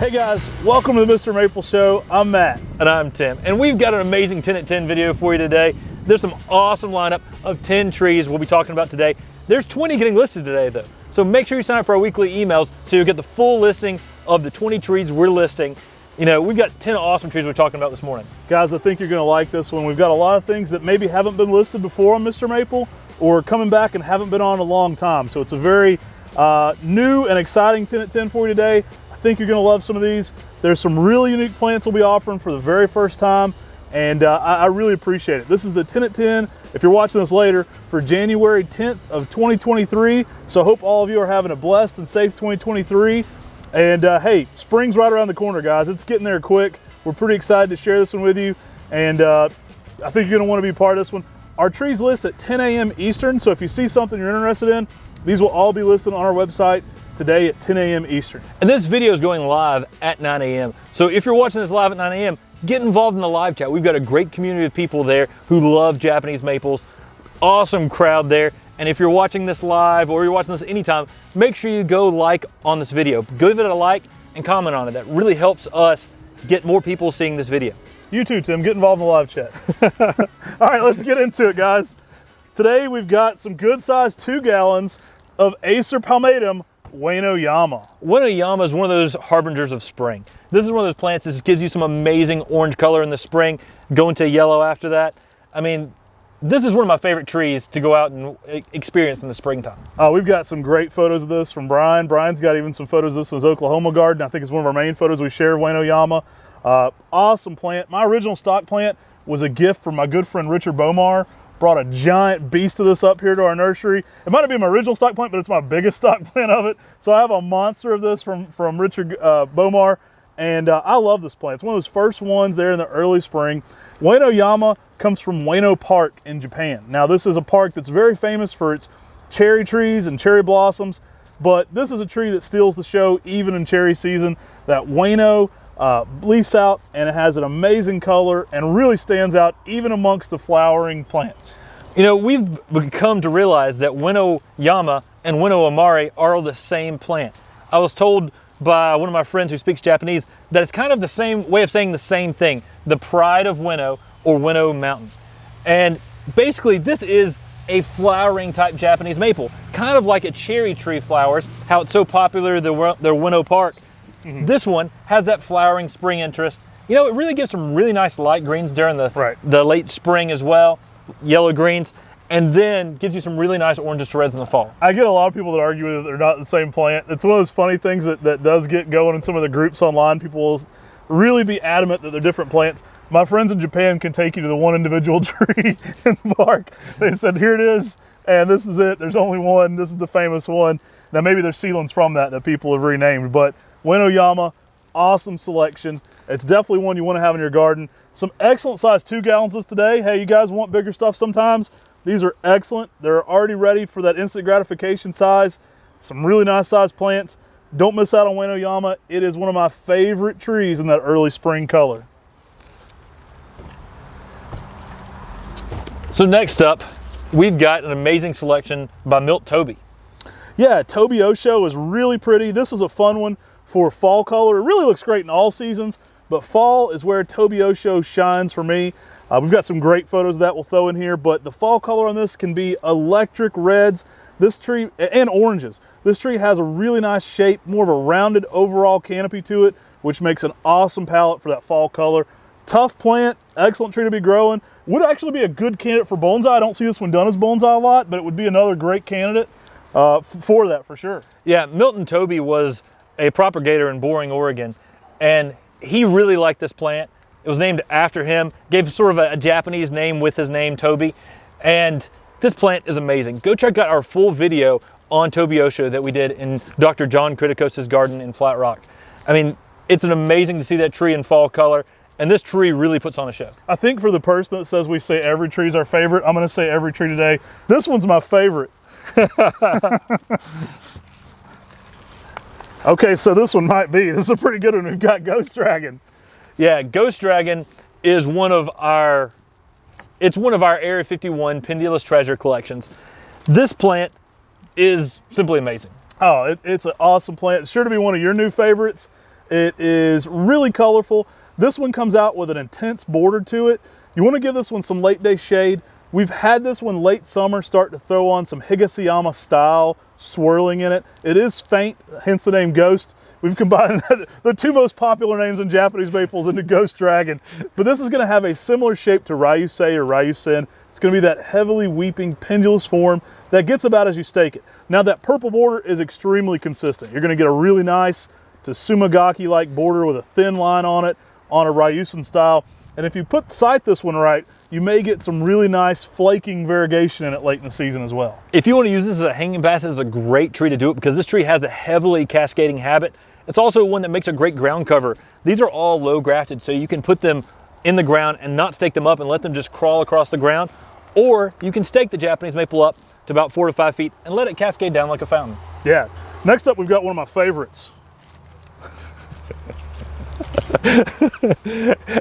Hey guys, welcome to the MrMaple Show. I'm Matt. And I'm Tim. And we've got an amazing 10 at 10 video for you today. There's some awesome lineup of 10 trees we'll be talking about today. There's 20 getting listed today though. So make sure you sign up for our weekly emails so you get the full listing of the 20 trees we're listing. You know, we've got 10 awesome trees we're talking about this morning. Guys, I think you're gonna like this one. We've got a lot of things that maybe haven't been listed before on MrMaple or coming back and haven't been on a long time. So it's a very new and exciting 10 at 10 for you today. I think you're gonna love some of these. There's some really unique plants we'll be offering for the very first time, and I really appreciate it. This is the 10 at 10, if you're watching this later, for January 10th of 2023. So I hope all of you are having a blessed and safe 2023. And hey, spring's right around the corner, guys. It's getting there quick. We're pretty excited to share this one with you, and I think you're gonna wanna be a part of this one. Our trees list at 10 a.m. Eastern, so if you see something you're interested in, these will all be listed on our website today at 10 a.m. Eastern. And this video is going live at 9 a.m. So if you're watching this live at 9 a.m., get involved in the live chat. We've got a great community of people there who love Japanese maples. Awesome crowd there. And if you're watching this live or you're watching this anytime, make sure you go like on this video. Give it a like and comment on it. That really helps us get more people seeing this video. You too, Tim. Get involved in the live chat. All right, let's get into it, guys. Today we've got some good sized 2 gallons of Acer palmatum Bueno Yama. Bueno Yama is one of those harbingers of spring. This is one of those plants that gives you some amazing orange color in the spring, going to yellow after that. I mean, this is one of my favorite trees to go out and experience in the springtime. We've got some great photos of this from Brian. Brian's got even some photos of this in his Oklahoma garden. I think it's one of our main photos we share of Bueno Yama. Awesome plant. My original stock plant was a gift from my good friend Richard Bomar. Brought a giant beast of this up here to our nursery. It might not be my original stock plant, but it's my biggest stock plant of it. So I have a monster of this from Richard Bomar, and I love this plant. It's one of those first ones there in the early spring. Bueno Yama comes from Ueno Park in Japan. Now this is a park that's very famous for its cherry trees and cherry blossoms, but this is a tree that steals the show even in cherry season. That Ueno leaves out, and it has an amazing color and really stands out even amongst the flowering plants. You know, we've come to realize that Bueno Yama and Bueno Amare are all the same plant. I was told by one of my friends who speaks Japanese that it's kind of the same way of saying the same thing, the pride of Bueno or Bueno Mountain. And basically this is a flowering type Japanese maple, kind of like a cherry tree flowers, how it's so popular, the Ueno Park. Mm-hmm. This one has that flowering spring interest. You know, it really gives some really nice light greens during the late spring as well, yellow greens, and then gives you some really nice oranges to reds in the fall. I get a lot of people that argue that they're not the same plant. It's one of those funny things that does get going in some of the groups online. People will really be adamant that they're different plants. My friends in Japan can take you to the one individual tree in the park. They said, here it is, and this is it. There's only one. This is the famous one. Now maybe there's seedlings from that people have renamed, but Bueno Yama, awesome selection. It's definitely one you want to have in your garden. Some excellent size 2 gallons list today. Hey, you guys want bigger stuff sometimes? These are excellent. They're already ready for that instant gratification size. Some really nice size plants. Don't miss out on Bueno Yama. It is one of my favorite trees in that early spring color. So next up, we've got an amazing selection by Toby. Yeah, Toby Osho is really pretty. This is a fun one for fall color. It really looks great in all seasons, but fall is where Toby Osho shines for me. We've got some great photos of that we'll throw in here, but the fall color on this can be electric reds, this tree, and oranges. This tree has a really nice shape, more of a rounded overall canopy to it, which makes an awesome palette for that fall color. Tough plant, excellent tree to be growing. Would actually be a good candidate for bonsai. I don't see this one done as bonsai a lot, but it would be another great candidate for that for sure. Yeah, Milton Toby was a propagator in Boring, Oregon, and he really liked this plant. It was named after him, gave sort of a Japanese name with his name, Toby, and this plant is amazing. Go check out our full video on Toby Osho that we did in Dr. John Criticos' garden in Flat Rock. I mean, it's an amazing to see that tree in fall color, and this tree really puts on a show. I think for the person that says we say every tree is our favorite, I'm gonna say every tree today. This one's my favorite. Okay, so this one might be. This is a pretty good one. We've got Ghost Dragon. Yeah, Ghost Dragon is one of our Area 51 Pendulous Treasure collections. This plant is simply amazing. Oh, it's an awesome plant. It's sure to be one of your new favorites. It is really colorful. This one comes out with an intense border to it. You want to give this one some late day shade. We've had this one late summer start to throw on some Higashiyama style swirling in it. It is faint, hence the name Ghost. We've combined the two most popular names in Japanese maples into Ghost Dragon. But this is going to have a similar shape to Ryusei or Ryusen. It's going to be that heavily weeping pendulous form that gets about as you stake it. Now that purple border is extremely consistent. You're going to get a really nice Tsumagaki-like border with a thin line on it on a Ryusen style. And if you sight this one right, you may get some really nice flaking variegation in it late in the season as well. If you want to use this as a hanging basket, it's a great tree to do it because this tree has a heavily cascading habit. It's also one that makes a great ground cover. These are all low grafted, so you can put them in the ground and not stake them up and let them just crawl across the ground. Or you can stake the Japanese maple up to about 4 to 5 feet and let it cascade down like a fountain. Yeah. Next up, we've got one of my favorites.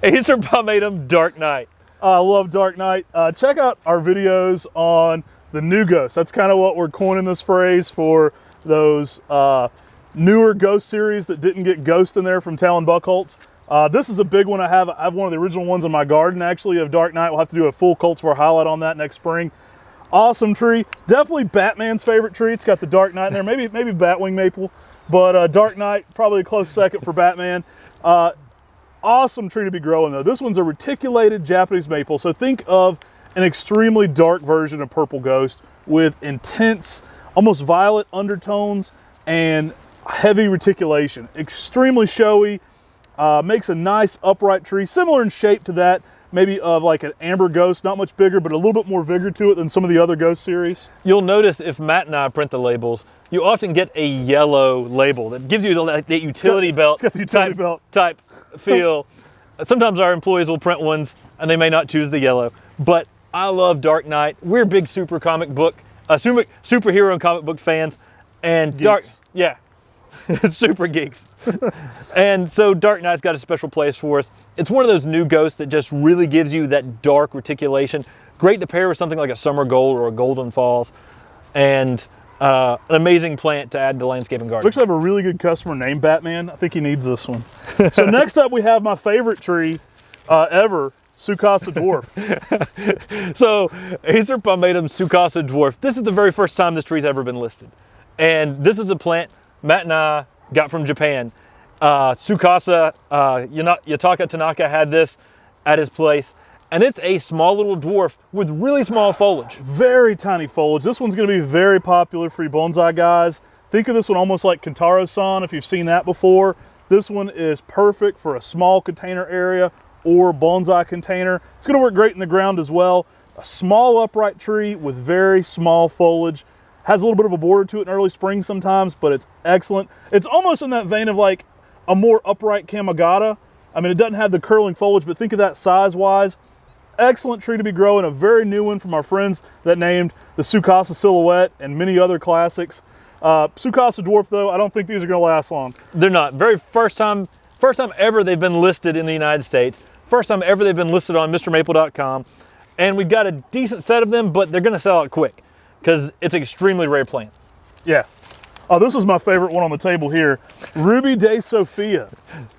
Acer palmatum Dark Knight. I love Dark Knight. Check out our videos on the new ghosts. That's kind of what we're coining this phrase for those newer ghost series that didn't get ghost in there from Talon Buckholtz. This is a big one. I have one of the original ones in my garden actually of Dark Knight. We'll have to do a full cultivar highlight on that next spring. Awesome tree. Definitely Batman's favorite tree. It's got the Dark Knight in there. Maybe Batwing Maple, but Dark Knight probably a close second for Batman. Awesome tree to be growing though. This one's a reticulated Japanese maple. So think of an extremely dark version of Purple Ghost with intense, almost violet undertones and heavy reticulation. Extremely showy, makes a nice upright tree, similar in shape to that, maybe of like an amber ghost, not much bigger, but a little bit more vigor to it than some of the other ghost series. You'll notice if Matt and I print the labels, you often get a yellow label that gives you the utility belt, it's got the utility belt type feel. Sometimes our employees will print ones and they may not choose the yellow, but I love Dark Knight. We're big superhero and comic book fans, and Geeks. super geeks. And so Dark Knight's got a special place for us. It's one of those new ghosts that just really gives you that dark reticulation. Great to pair with something like a Summer Gold or a Golden Falls, and an amazing plant to add to landscaping garden. We actually have a really good customer named Batman. I think he needs this one. So next up we have my favorite tree ever, Tsukasa Dwarf. So Acer palmatum Tsukasa Dwarf. This is the very first time this tree's ever been listed. And this is a plant Matt and I got from Japan. Tsukasa, Yataka Tanaka had this at his place. And it's a small little dwarf with really small foliage. Very tiny foliage. This one's going to be very popular for you bonsai guys. Think of this one almost like Kintaro-san if you've seen that before. This one is perfect for a small container area or bonsai container. It's going to work great in the ground as well. A small upright tree with very small foliage. Has a little bit of a border to it in early spring sometimes, but it's excellent. It's almost in that vein of like a more upright Kamagata. I mean, it doesn't have the curling foliage, but think of that size-wise. Excellent tree to be growing, a very new one from our friends that named the Tsukasa Silhouette and many other classics. Tsukasa Dwarf though, I don't think these are gonna last long. They're not. Very first time ever they've been listed in the United States. First time ever they've been listed on MrMaple.com. And we've got a decent set of them, but they're gonna sell out quick because it's an extremely rare plant. Yeah. Oh, this is my favorite one on the table here. Ruby de Sophia.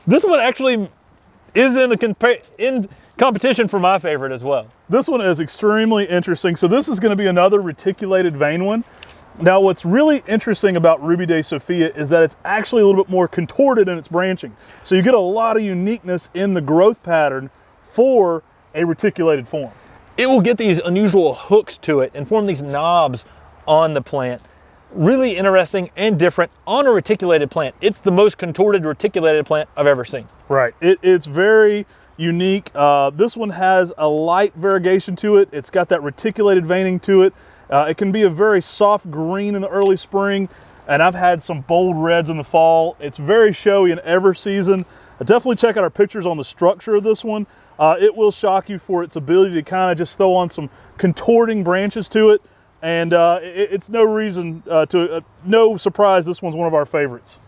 This one actually is in competition for my favorite as well. This one is extremely interesting. So this is going to be another reticulated vein one. Now what's really interesting about Ruby de Sophia is that it's actually a little bit more contorted in its branching. So you get a lot of uniqueness in the growth pattern for a reticulated form. It will get these unusual hooks to it and form these knobs on the plant. Really interesting and different on a reticulated plant. It's the most contorted reticulated plant I've ever seen. Right, it's very unique. This one has a light variegation to it. It's got that reticulated veining to it. It can be a very soft green in the early spring, and I've had some bold reds in the fall. It's very showy in every season. Definitely check out our pictures on the structure of this one. It will shock you for its ability to kind of just throw on some contorting branches to it, and it's no reason no surprise this one's one of our favorites.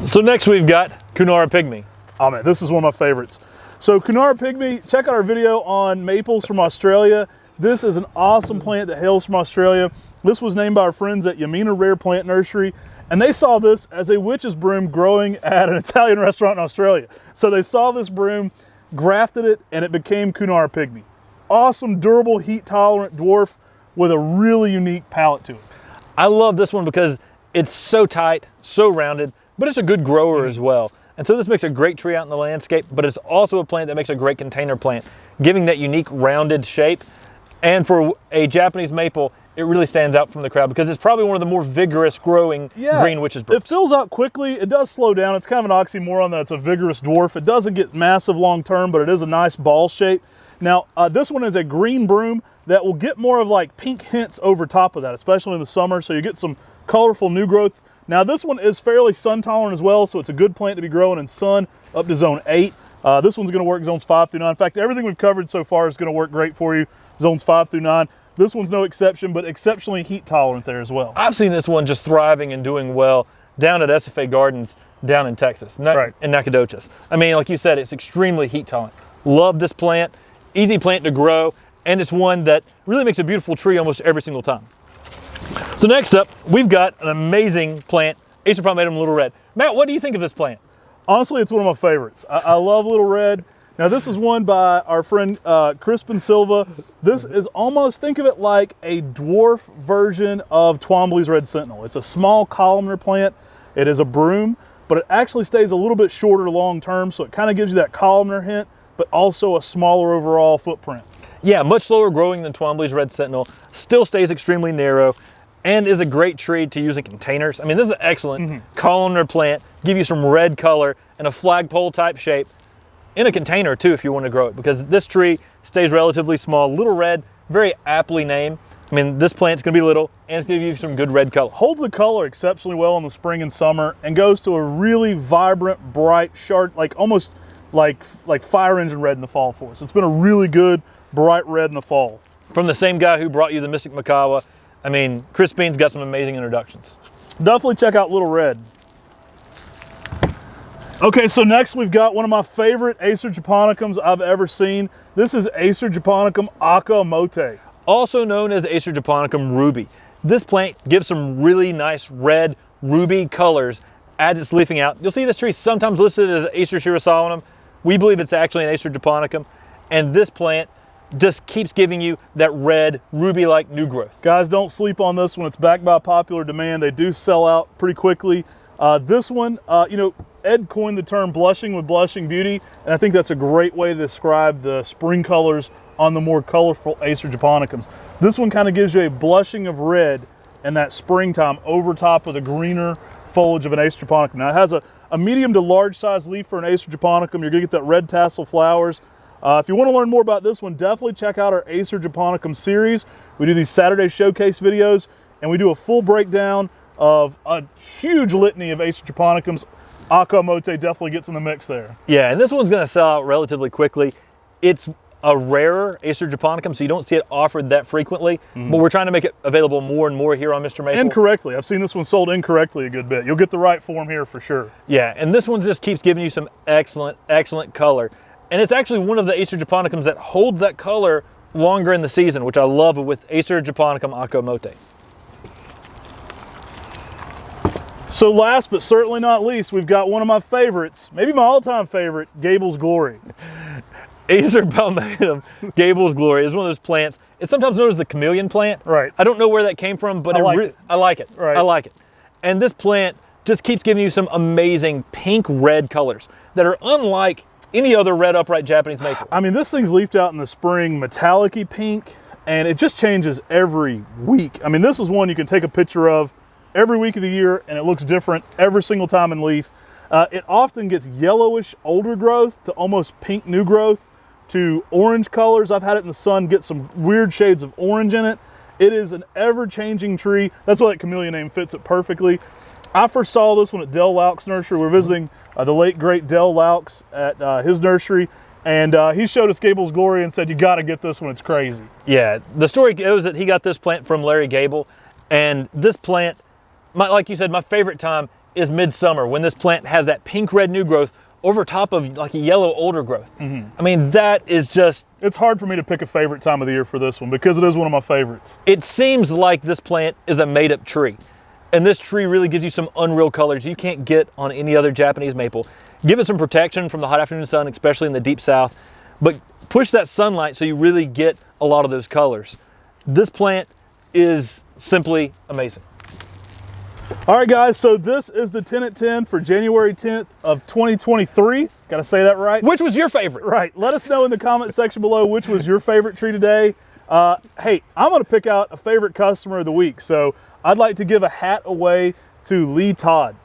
So next we've got Kunara Pygmy. Oh man, this is one of my favorites. So Kunara Pygmy, check out our video on maples from Australia. This is an awesome plant that hails from Australia. This was named by our friends at Yamina Rare Plant Nursery, And they saw this as a witch's broom growing at an Italian restaurant in Australia. So they saw this broom, grafted it, and it became Kunara Pygmy. Awesome, durable, heat-tolerant dwarf with a really unique palate to it. I love this one because it's so tight, so rounded, but it's a good grower as well. And so this makes a great tree out in the landscape, but it's also a plant that makes a great container plant, giving that unique rounded shape. And for a Japanese maple, it really stands out from the crowd because it's probably one of the more vigorous growing green witch's brooms. It fills out quickly. It does slow down. It's kind of an oxymoron that it's a vigorous dwarf. It doesn't get massive long term, but it is a nice ball shape. Now, this one is a green broom that will get more of like pink hints over top of that, especially in the summer. So you get some colorful new growth. Now this one is fairly sun tolerant as well, so it's a good plant to be growing in sun up to zone 8. This one's gonna work zones 5 through 9. In fact, everything we've covered so far is gonna work great for you, zones 5 through 9. This one's no exception, but exceptionally heat tolerant there as well. I've seen this one just thriving and doing well down at SFA Gardens down in Texas, in Nacogdoches. I mean, like you said, it's extremely heat tolerant. Love this plant, easy plant to grow, and it's one that really makes a beautiful tree almost every single time. So next up, we've got an amazing plant, Acer palmatum Little Red. Matt, what do you think of this plant? Honestly, it's one of my favorites. I love Little Red. Now this is one by our friend Crispin Silva. This is almost, think of it like a dwarf version of Twombly's Red Sentinel. It's a small columnar plant. It is a broom, but it actually stays a little bit shorter long term, so it kind of gives you that columnar hint, but also a smaller overall footprint. Yeah, much slower growing than Twombly's Red Sentinel, still stays extremely narrow, and is a great tree to use in containers. I mean, this is an excellent columnar plant, give you some red color and a flagpole type shape in a container too if you want to grow it, because this tree stays relatively small. Little Red, very aptly named. I mean, this plant's gonna be little and it's gonna give you some good red color. Holds the color exceptionally well in the spring and summer and goes to a really vibrant, bright, sharp, like almost like fire engine red in the fall for us. It's been a really good, bright red in the fall. From the same guy who brought you the Mystic Macawa. I mean, Chris Bean's got some amazing introductions. Definitely check out Little Red. Okay, so next we've got one of my favorite Acer japonicums I've ever seen. This is Acer japonicum Akamote. Also known as Acer japonicum Ruby. This plant gives some really nice red ruby colors as it's leafing out. You'll see this tree sometimes listed as Acer shirasawanum. We believe it's actually an Acer japonicum, and this plant just keeps giving you that red ruby-like new growth. Guys, don't sleep on this one. It's backed by popular demand. They do sell out pretty quickly. This one, you know, Ed coined the term blushing with blushing beauty, and I think that's a great way to describe the spring colors on the more colorful Acer japonicums. This one kind of gives you a blushing of red in that springtime over top of the greener foliage of an Acer japonicum. Now it has a medium to large size leaf for an Acer japonicum. You're gonna get that red tassel flowers. If you want to learn more about this one, definitely check out our Acer japonicum series. We do these Saturday showcase videos, and we do a full breakdown of a huge litany of Acer japonicums. Akamote definitely gets in the mix there. Yeah, and this one's gonna sell out relatively quickly. It's a rarer Acer japonicum, so you don't see it offered that frequently, but we're trying to make it available more and more here on MrMaple. Incorrectly. I've seen this one sold incorrectly a good bit. You'll get the right form here for sure. Yeah, and this one just keeps giving you some excellent, excellent color. And it's actually one of the Acer japonicums that holds that color longer in the season, which I love with Acer japonicum Akamote. So last but certainly not least, we've got one of my favorites, maybe my all-time favorite, Gables Glory. Acer palmatum Gables Glory is one of those plants. It's sometimes known as the chameleon plant. Right. I don't know where that came from, but I like it. Right. I like it. And this plant just keeps giving you some amazing pink-red colors that are unlike any other red upright Japanese maple. I mean, this thing's leafed out in the spring, metallic-y pink, and it just changes every week. I mean, this is one you can take a picture of every week of the year, and it looks different every single time in leaf. It often gets yellowish older growth to almost pink new growth to orange colors. I've had it in the sun get some weird shades of orange in it. It is an ever-changing tree. That's why that chameleon name fits it perfectly. I first saw this one at Del Laux Nursery. We're visiting the late, great Del Laux at his nursery, and he showed us Gables Glory and said, you got to get this one, it's crazy. Yeah, the story goes that he got this plant from Larry Gable, and this plant, like you said, my favorite time is midsummer when this plant has that pink-red new growth over top of like a yellow older growth. I mean, that is just... It's hard for me to pick a favorite time of the year for this one because it is one of my favorites. It seems like this plant is a made-up tree. And this tree really gives you some unreal colors you can't get on any other Japanese maple. Give it some protection from the hot afternoon sun, especially in the deep south, but push that sunlight so you really get a lot of those colors. This plant is simply amazing. All right, guys, so this is the 10 at 10 for January 10th of 2023. Got to say that right? Which was your favorite? Right. Let us know in the comment section below which was your favorite tree today. Hey, I'm going to pick out a favorite customer of the week. So I'd like to give a hat away to Lee Todd.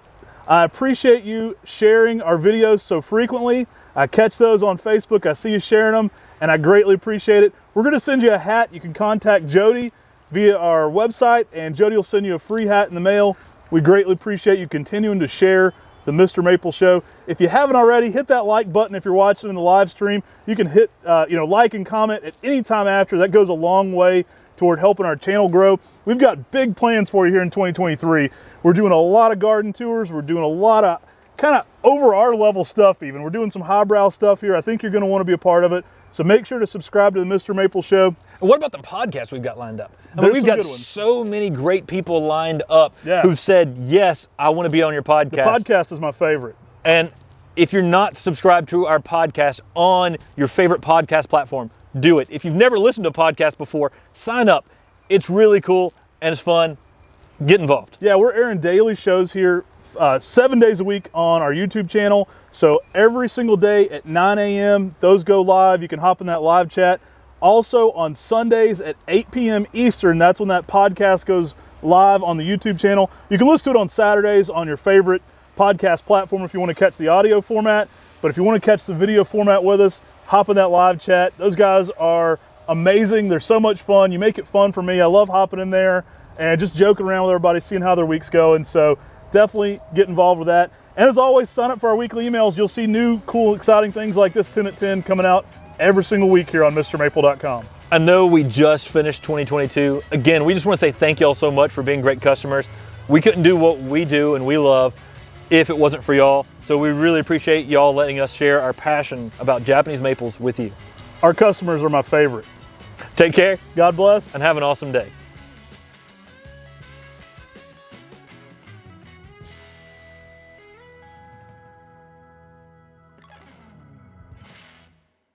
I appreciate you sharing our videos so frequently. I catch those on Facebook. I see you sharing them, and I greatly appreciate it. We're going to send you a hat. You can contact Jody via our website, and Jody will send you a free hat in the mail. We greatly appreciate you continuing to share the Mr. Maple Show. If you haven't already, hit that like button if you're watching in the live stream. You can hit like and comment at any time after. That goes a long way toward helping our channel grow. We've got big plans for you here in 2023. We're doing a lot of garden tours. We're doing a lot of kind of over our level stuff even. We're doing some highbrow stuff here. I think you're going to want to be a part of it. So make sure to subscribe to the Mr. Maple Show. And what about the podcast we've got lined up? I mean, we've got so many great people lined up who've said, yes, I want to be on your podcast. The podcast is my favorite. And if you're not subscribed to our podcast on your favorite podcast platform, do it. If you've never listened to a podcast before, sign up. It's really cool and it's fun. Get involved. Yeah, we're airing daily shows here 7 days a week on our YouTube channel. So every single day at 9 a.m., those go live. You can hop in that live chat. Also on Sundays at 8 p.m. Eastern, that's when that podcast goes live on the YouTube channel. You can listen to it on Saturdays on your favorite podcast platform if you want to catch the audio format. But if you want to catch the video format with us, hop in that live chat. Those guys are amazing. They're so much fun. You make it fun for me. I love hopping in there and just joking around with everybody, seeing how their week's going. So definitely get involved with that. And as always, sign up for our weekly emails. You'll see new, cool, exciting things like this 10 at 10 coming out every single week here on MrMaple.com. I know we just finished 2022. Again, we just want to say thank y'all so much for being great customers. We couldn't do what we do and we love if it wasn't for y'all. So we really appreciate y'all letting us share our passion about Japanese maples with you. Our customers are my favorite. Take care. God bless. And have an awesome day.